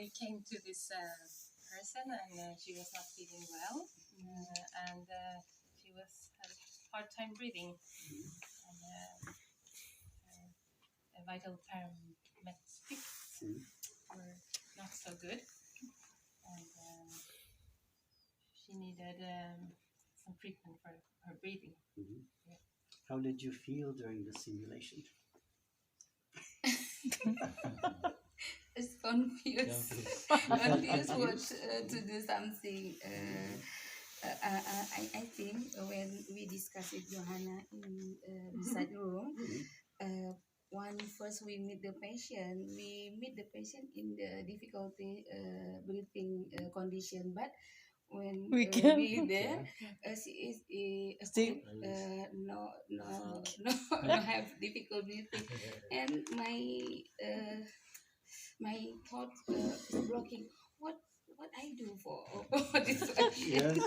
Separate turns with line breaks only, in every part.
I came to this person, and she was not feeling well, and she had a hard time breathing, and vital paramedics were not so good, and she needed some treatment for her breathing. Yeah.
How did you feel during the simulation?
It's confused. Confused what to do something. I think when we discussed with Johanna in the side room, first we meet the patient. We meet the patient in the difficulty breathing condition, but when we there, she is asleep. No have difficult breathing, and my thought is blocking. What I do for this one?
Yes.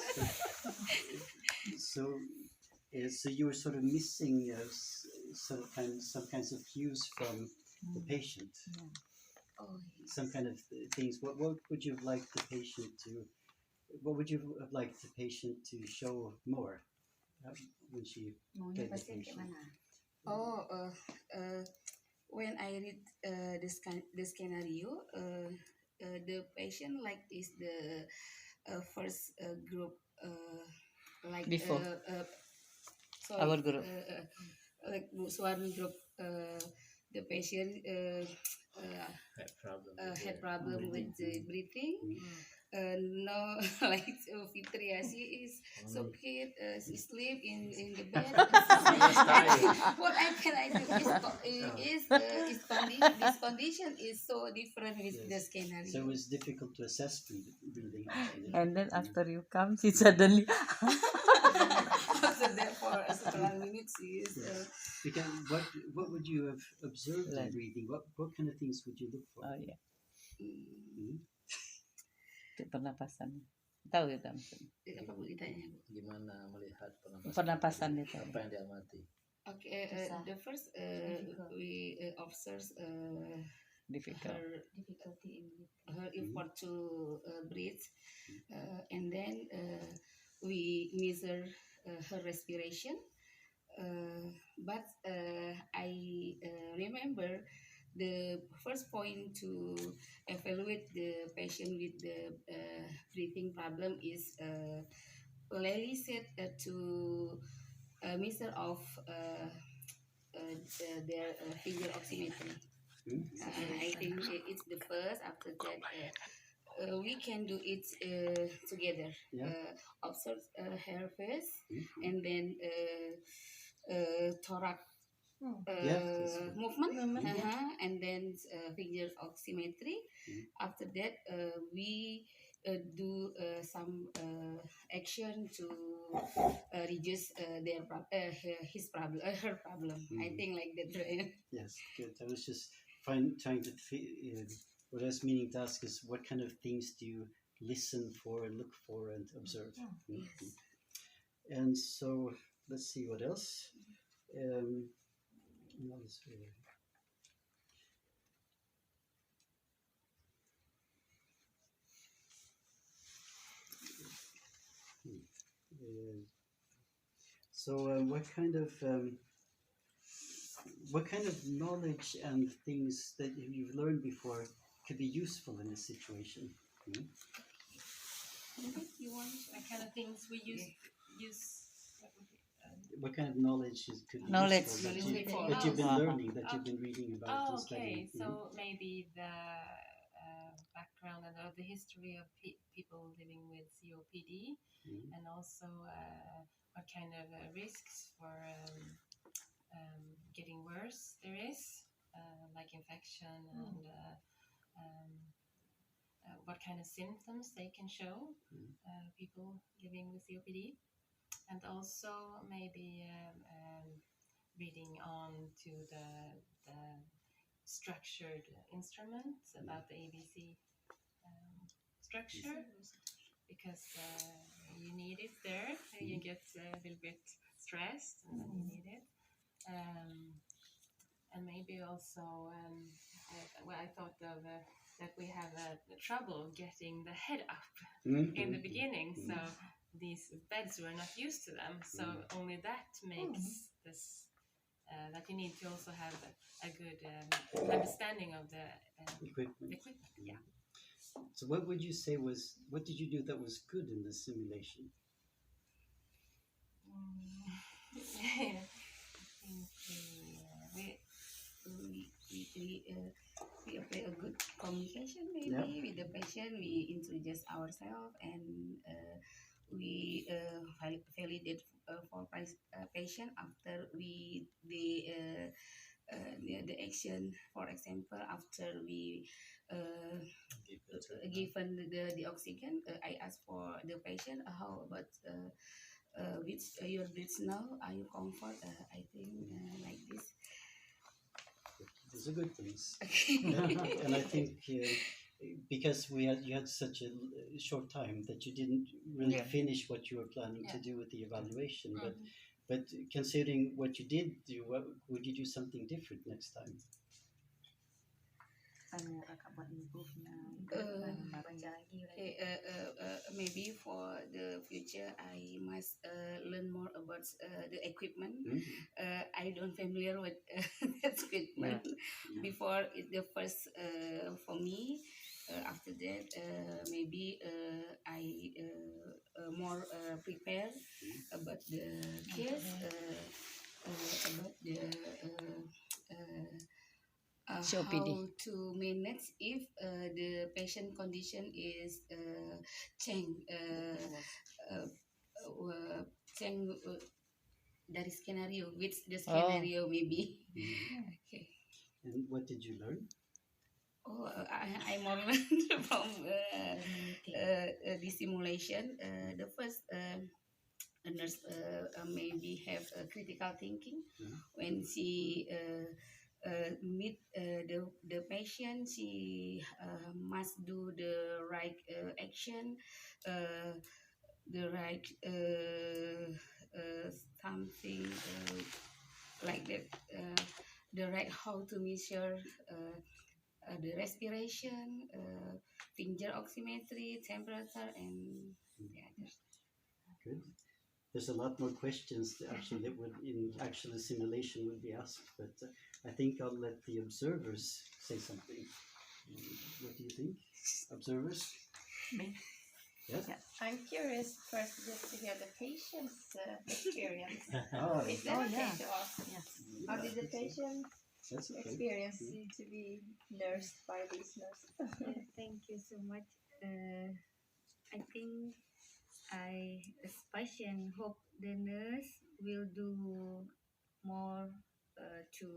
So you were sort of missing some kinds of cues from the patient.
Oh, yes.
Some kind of things. What would you have liked the patient to? What would you have liked the patient to show more when she played the patient?
When I read the scenario, the patient like is the first group like
Before.
Sorry,
Our group.
like Swami group, the patient had problem with the breathing. No, like Fitria, she is so cute. She sleep in the bed. What can I do? This condition is so different with the scenario.
So it was difficult to assess breathing.
And then after you come, she suddenly.
So therefore, setelah minutes is.
Because what would you have observed in breathing? What kind of things would you look for?
Oh yeah. Pernapasan. Tahu ya maksudnya?
Apa Bu ditanya?
Gimana melihat
Pernapasan itu.
Apa yang diamati?
Okay, the first we observe
difficulty
her effort to breathe, and then we measure her respiration. But I remember the first point to evaluate the patient with the breathing problem is Lely said to measure of their finger oximetry. I think it's the first. After that, we can do it together. Observe her face, and then thorax movement, and then finger oximetry. After that, we do some action to reduce her problem. I think like that, right?
Yes, good. I was just trying to what I was meaning to ask is what kind of things do you listen for, look for, and observe?
Yes.
And so let's see what else. So what kind of knowledge and things that you've learned before could be useful in this situation?
You want
What kind of things we use?
What kind of knowledge could be
Knowledge.
useful that you've been learning, that you've been reading about and studying?
So maybe the background and the history of people living with COPD, and also what kind of risks for getting worse there is, like infection, and what kind of symptoms they can show, people living with COPD. And also maybe reading on to the structured instruments about the ABC structure, because you need it there. You get a little bit stressed, and then you need it. And maybe also, I thought of that we have trouble getting the head up
Mhm.
in the beginning. So these beds were not used to them. So only that makes this that you need to also have a good understanding of the
Equipment.
equipment. Yeah.
So what would you say was, what did you do that was good in the simulation?
I think
we apply a good communication maybe with the patient. We introduce ourselves and we validate for patient after the action. For example, after we given the oxygen, I ask for the patient how about which your breath now, are you comfort? I think like this.
Those are good things. And I think because you had such a short time that you didn't really finish what you were planning to do with the evaluation. But considering what you did do, would you do something different next time?
Maybe for the future I must learn more about the equipment. I don't familiar with that equipment. Before it's the first for me. After that maybe I more prepare about the case, about the how
COPD.
to manage if the patient condition is change change dari scenario, which the scenario maybe. Okay.
And what did you learn?
Oh, I more learned from the simulation. The first a nurse maybe have a critical thinking when she meet the patient. She must do the right action, the right something like that. The right how to measure the respiration, finger oximetry, temperature, and the others.
Good. There's a lot more questions that would in actual simulation would be asked, but I think I'll let the observers say something. What do you think, observers?
Me?
Yes.
Yeah. I'm curious first just to hear the patient's experience.
Oh,
Is that okay
yeah.
to ask? How did the patient
that's okay.
experience to be nursed by these nurses?
Thank you so much. I think as patient hope the nurse will do more to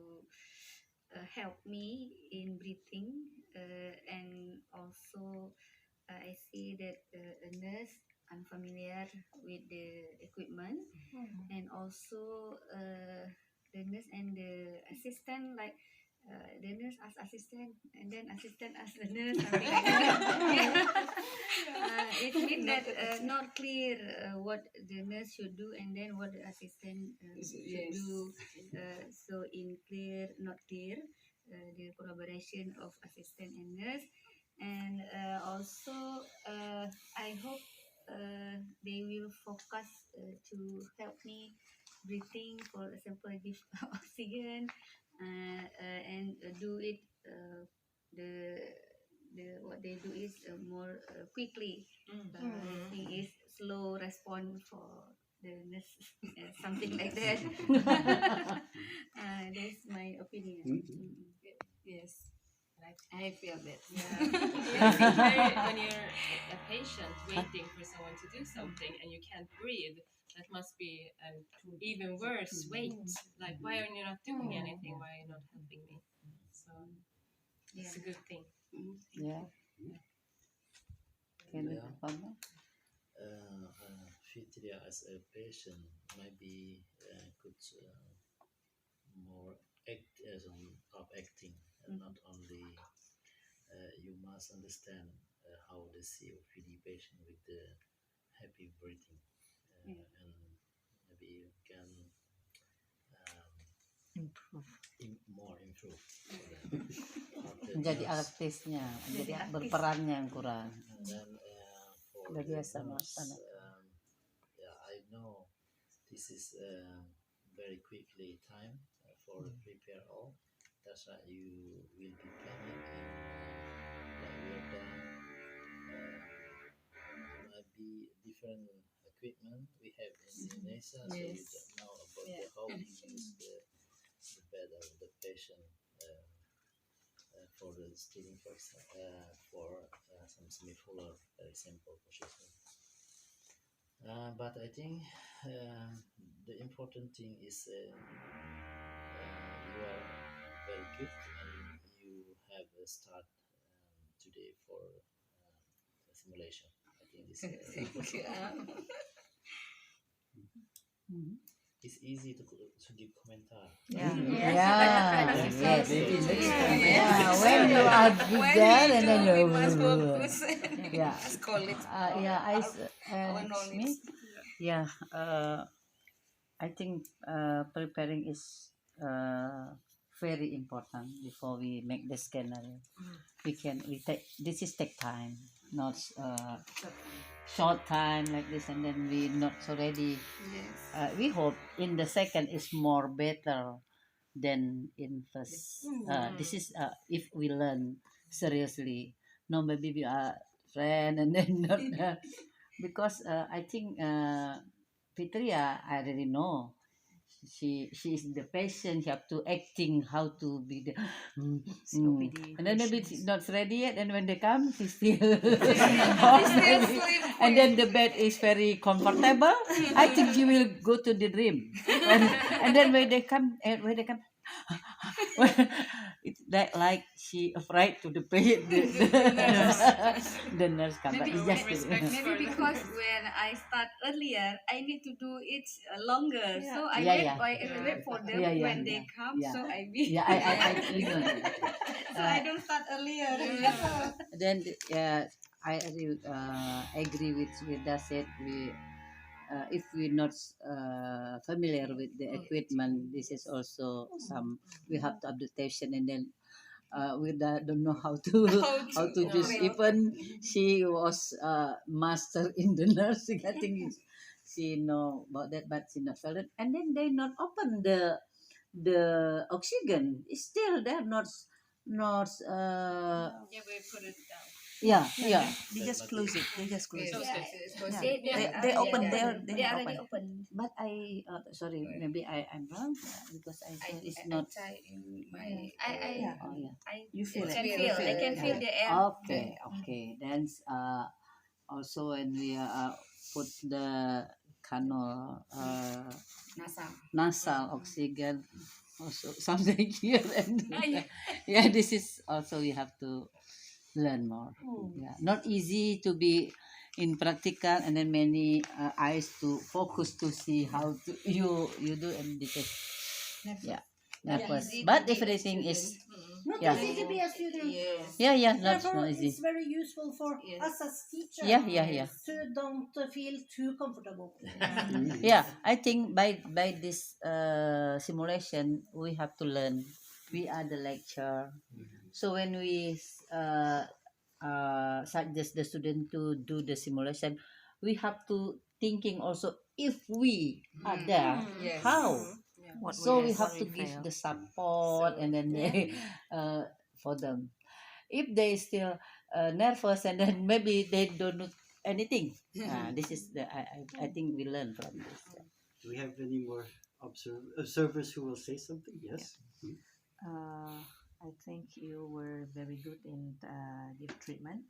help me in breathing, and also I see that a nurse unfamiliar with the equipment, and also the nurse and the assistant like the nurse as assistant and then assistant as the nurse, something like that. It means that not clear what the nurse should do and then what the assistant should do. So in clear, not clear, the collaboration of assistant and nurse, and also I hope they will focus to help me breathing, for example, give oxygen, and do it the what they do is more quickly. I think is slow response for the nurse, something like that. That's my opinion.
Yes, I feel that.
When you're a patient waiting for someone to do something and you can't breathe, that must be an even worse wait. Like, why are you not doing anything? Why are you not helping me? So it's a good thing.
Yeah. Can you
Yeah.
comment?
Fitria as a patient maybe could more act as of acting, and not only you must understand how the COPD patient with the happy breathing, and maybe you can more improve. For them. But the
Menjadi
nurse,
artisnya, jadi
artis.
berperannya yang kurang.
and then for
Udah
the
biasa
nurse,
sana.
yeah, I know this is very quickly time for prepare all. That's why you will be planning in we are done maybe different equipment we have in Indonesia, so you
Yes.
don't know about
Yeah.
how to use the bed of the patient for the stealing, for example, for some semifuller, very simple position. But I think the important thing is you are very good and you have a start today for simulation. I think this important. It's easy to give komentar.
Yeah.
Yes.
Yes.
Yeah.
When you are there and then
we
you
must focus.
Yeah.
As colleagues.
Yeah,
our knowledge.
yeah, I think preparing is very important before we make the scanner. We take time, not short time like this, and then we not so ready.
Yes.
We hope in the second is more better than in first. This is if we learn seriously. No, maybe we are friend and then not because I think Fitria I already know. She is the patient. She have to acting how to be the and then maybe she's not ready yet. And when they come, she still and then the bed is very comfortable. I think she will go to the dream. And then when they come, it's like she afraid to the bed. The nurse come, but
Maybe,
it's just
maybe because when I start earlier, I need to do it longer. So I
Yeah,
wait for them
Yeah,
when they come.
yeah.
So I be.
yeah, I you know.
So I don't start earlier.
Then I agree with that said we if we're not familiar with the equipment, this is also some we have to adaptation, and then we don't know how to how to use. Even she was master in the nursing, I think she know about that, but she not felt it. And then they not open the oxygen. It's still there, not
Yeah, we put it down.
yeah.
They just close it. They just close
So
it.
They
open there.
They already open.
But I sorry, maybe I'm wrong because I said it's
I
not.
try in my.
Oh yeah.
You feel it.
I can feel the air.
Okay. Then also when we put the canal nasal oxygen, also something here and yeah, this is also we have to learn more. Yeah, not easy to be in practical, and then many eyes to focus to see how to you do, and this is nervous.
easy to
But
be
everything
a
is
Not
Yeah.
easy to be a student.
Yes.
yeah, not
Therefore,
easy.
it's very useful for
Yes.
us as teachers
Yeah.
to don't feel too comfortable.
Yeah, I think by this simulation we have to learn. We are the lecturer, so when we suggest the student to do the simulation, we have to thinking also if we are there,
Yes.
how.
What
So we
yes,
have
what
to
we
give
fail.
the support, and then they, for them. If they still nervous, and then maybe they don't know anything. This is the I think we learn from this.
Do we have any more observers who will say something? Yes.
I think you were very good in give treatment,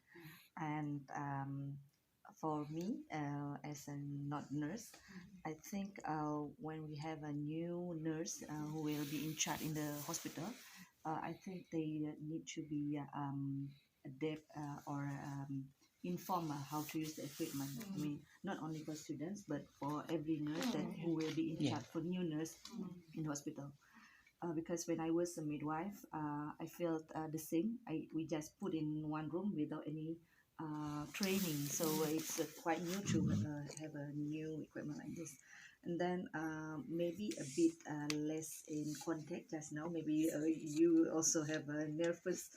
and for me as a not nurse, I think when we have a new nurse who will be in charge in the hospital, I think they need to be adept or inform how to use the equipment. I mean, not only for students but for every nurse that who will be in
Yeah.
charge for new nurse in hospital. Because when I was a midwife, I felt the same. We just put in one room without any training, so it's quite new to have a new equipment like this. and then maybe a bit less in contact just now. Maybe you also have a nervous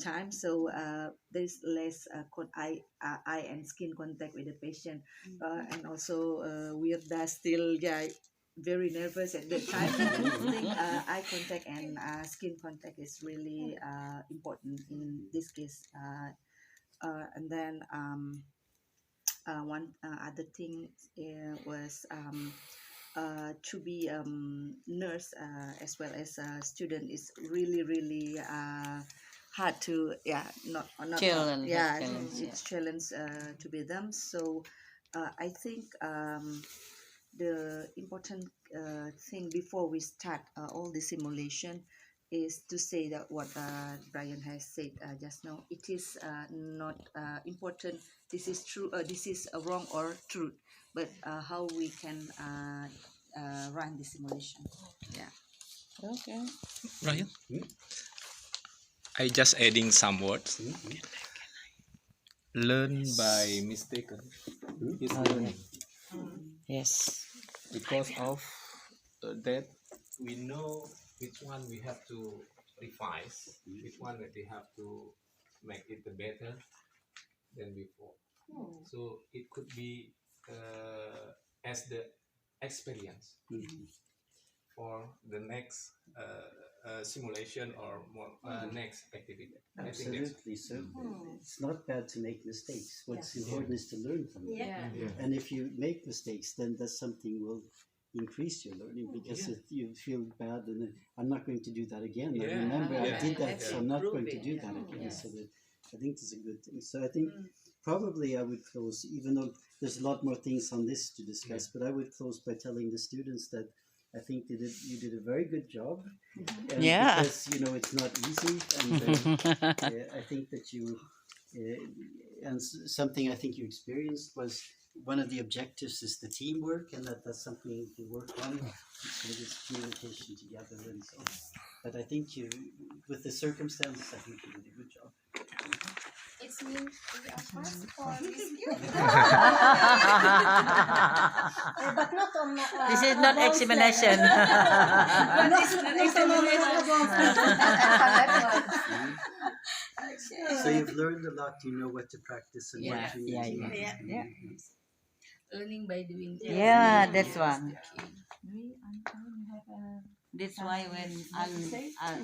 time, so there's less eye and skin contact with the patient, and also Wirda still very nervous at that time. I think eye contact and skin contact is really important in this case. And then one other thing was to be nurse as well as a student is really hard to not
Challenge,
yeah
challenge,
it's challenge to be them. So I think the important thing before we start all the simulation is to say that what Brian has said just now. It is not important. This is true. This is wrong or true, but how we can run the simulation. Yeah.
Okay.
Ryan,
Hmm?
I just adding some words.
Mhm.
Learn by mistaken is
Oh,
learning
Yes.
because of that we know which one we have to revise, which one that we have to make it better than before. So it could be as the experience
Mhm.
for the next simulation or more next activity. I think that's
Absolutely. So it's not bad to make mistakes. What's important is to learn from them.
Yeah.
And if you make mistakes, then that's something will increase your learning because if you feel bad and then, I'm not going to do that again. I
Yeah.
remember I
Yeah.
did that,
Yeah.
so I'm not
Improve
going to
it,
do
yeah.
that again.
Yeah.
So that I think it's a good thing. So I think probably I would close, even though there's a lot more things on this to discuss, but I would close by telling the students that I think you did a very good job. And
Yeah.
because it's not easy, and I think that you something I think you experienced was one of the objectives is the teamwork, and that's something you can work on. So this communication together, and so. But I think with the circumstances, I think you did a good job.
It's mean we are fast for this year.
But not on.
This is not
advanced
examination.
So you've learned a lot. You know what to practice and
Yeah,
what to
yeah,
do.
yeah.
Learning by doing.
Yeah, that's one.
We have
That's why when Al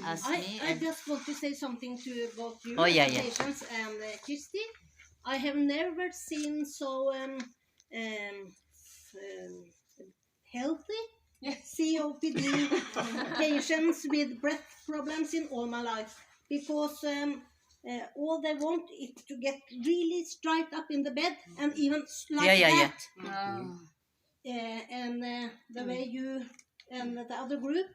asked me,
I just want to say something to both you,
Oh, yeah, yeah.
patients, and Kirsty. I have never seen so healthy COPD patients with breath problems in all my life, because all they want is to get really straight up in the bed and even like
Yeah.
that. And the way you and the other group,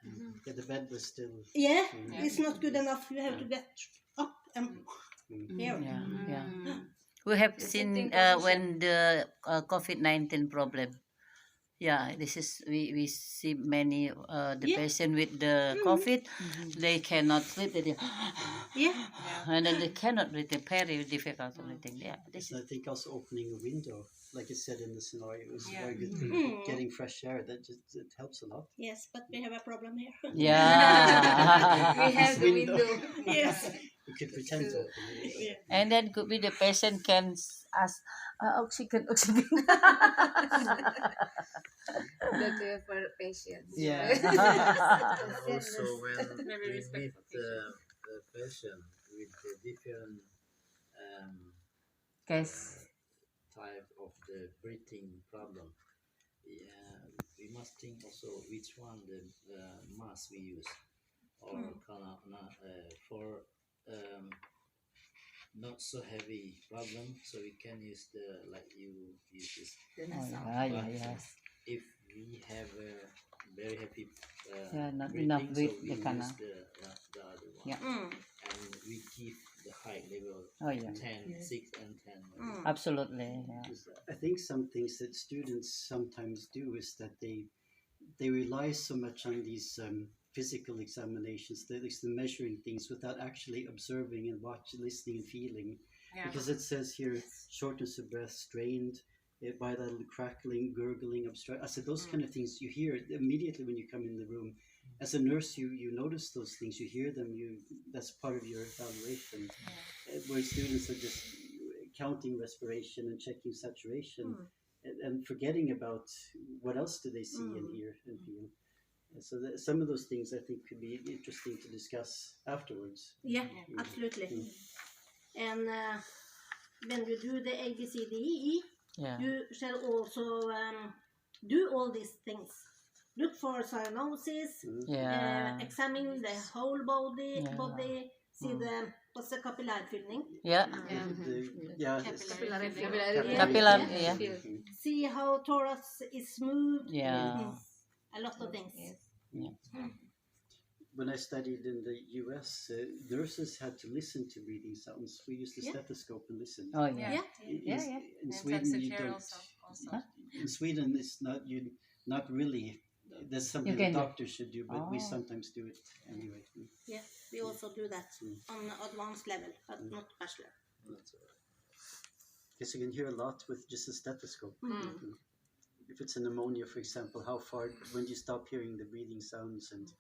Yeah, the bed was still.
it's not good enough. You have to get up and here.
Yeah. We have seen when the COVID-19 problem. Yeah, this is we see many the
Yeah.
patient with the COVID, they cannot sleep. They
Yeah.
and then they cannot breathe. Very difficult everything. Yeah, this
I
is
think also opening a window, like I said in the scenario, was
Yeah.
very good thing.
Mm.
Getting fresh air, that just it helps a lot.
Yes, but we have a problem here.
yeah.
We have the
Window.
window.
Yes.
You could pretend to open it.
Yeah.
And then could be the patient can ask oxygen.
Better for patients.
Yeah.
Also when
Very
we meet
respectful
the patient with the different
Case.
type of the breathing problem, we must think also which one the mask we use, or for not so heavy problem, so we can use the like you use this.
Yes.
If we have a very heavy
Yeah, not
breathing,
enough
so
breath,
we
they
use
cannot.
the other one.
Yeah.
And we keep the high level
Oh yeah.
10, 6 and 10.
Absolutely. Yeah.
I think some things that students sometimes do is that they rely so much on these physical examinations, that is the measuring things without actually observing and watching, listening and feeling.
Yeah.
Because it says here shortness of breath, strained, bilateral crackling, gurgling, obstruct. I said those kind of things you hear immediately when you come in the room. As a nurse, you notice those things, you hear them. That's part of your evaluation. Where students are just counting respiration and checking saturation, and forgetting about what else do they see and hear and feel. So some of those things I think could be interesting to discuss afterwards.
Yeah, absolutely. And when you do the A, B, C, D, E, you shall also do all these things. Look for cyanosis, examine the whole body, see what's the capillary filling.
Capillary,
See how thorax is moved. A lot of things.
When I studied in the US, nurses had to listen to breathing sounds. We used the stethoscope and listen.
Oh yeah.
In Sweden, you don't. In Sweden, it's not really. That's something the doctor should do, but we sometimes do it anyway.
Yeah, we also do that on advanced level, but not bachelor.
Because you can hear a lot with just a stethoscope. If it's a pneumonia, for example, how far, when do you stop hearing the breathing sounds? And